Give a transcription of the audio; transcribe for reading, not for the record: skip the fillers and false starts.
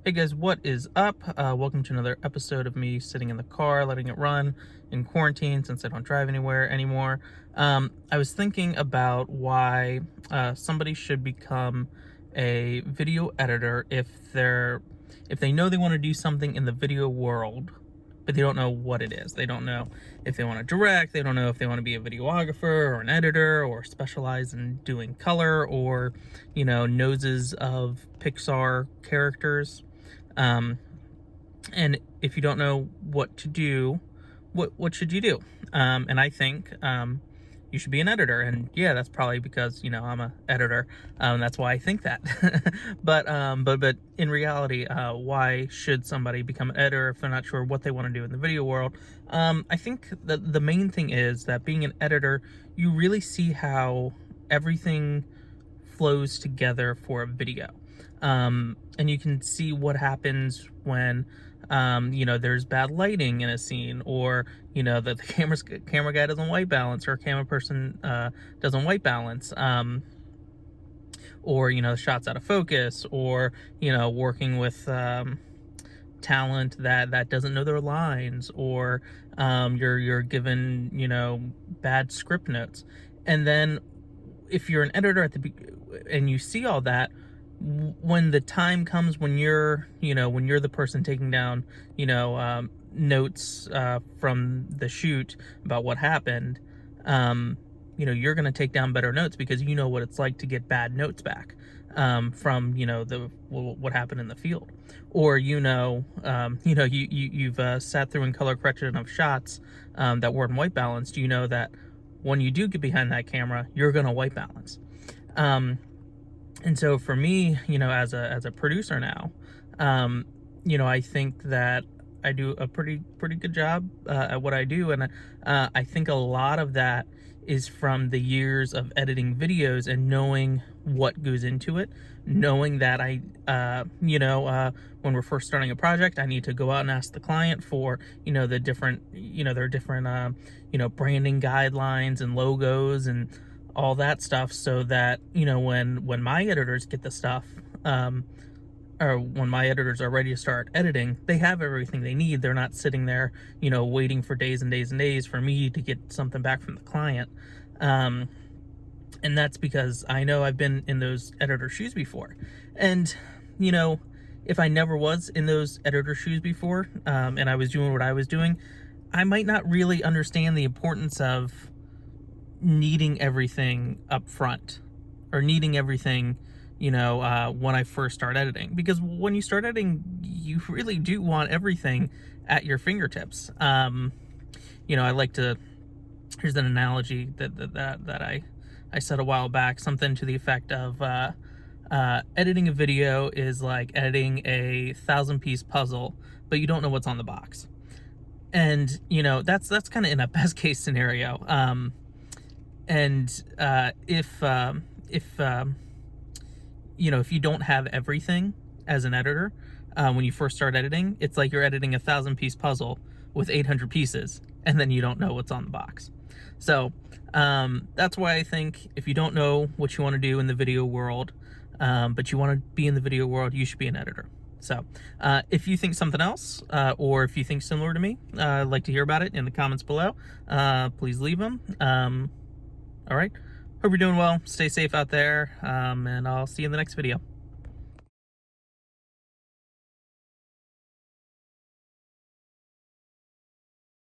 Hey guys, what is up? Welcome to another episode of me sitting in the car, letting it run in quarantine since I don't drive anywhere anymore. I was thinking about why somebody should become a video editor if they know they want to do something in the video world, but they don't know what it is. They don't know if they want to direct. They don't know if they want to be a videographer or an editor or specialize in doing color or, noses of Pixar characters. Um, and if you don't know what to do, what should you do? And I think you should be an editor. And yeah, that's probably because I'm a editor. That's why I think that. but in reality, why should somebody become an editor if they're not sure what they want to do in the video world? I think that the main thing is that being an editor, you really see how everything flows together for a video. And you can see what happens when there's bad lighting in a scene, or the camera guy doesn't white balance, or a camera person doesn't white balance, or the shot's out of focus, or working with talent that doesn't know their lines, or you're given bad script notes. And then if you're an editor and you see all that, when the time comes when you're the person taking down notes from the shoot about what happened, you're going to take down better notes because you know what it's like to get bad notes back from what happened in the field. Or you've sat through and color corrected enough shots that weren't white balanced. You know that when you do get behind that camera, you're going to white balance. And so for me, as a producer now, I think that I do a pretty good job at what I do, and I think a lot of that is from the years of editing videos and knowing what goes into it, knowing that when we're first starting a project, I need to go out and ask the client for the different their different branding guidelines and logos and all that stuff, so that when my editors get the stuff, or when my editors are ready to start editing, they have everything they need. They're not sitting there waiting for days and days and days for me to get something back from the client. And that's because I know I've been in those editor shoes before. And if I never was in those editor shoes before, and I was doing what I was doing, I might not really understand the importance of needing everything up front, or needing everything when I first start editing. Because when you start editing, you really do want everything at your fingertips. I like to, here's an analogy that I said a while back, something to the effect of editing a video is like editing a 1,000-piece puzzle, but you don't know what's on the box. And that's kind of in a best case scenario. And if you don't have everything as an editor, when you first start editing, it's like you're editing a 1,000-piece puzzle with 800 pieces, and then you don't know what's on the box. So that's why I think if you don't know what you want to do in the video world, but you want to be in the video world, you should be an editor. So if you think something else, or if you think similar to me, I'd like to hear about it in the comments below. Please leave them. All right. Hope you're doing well. Stay safe out there. And I'll see you in the next video.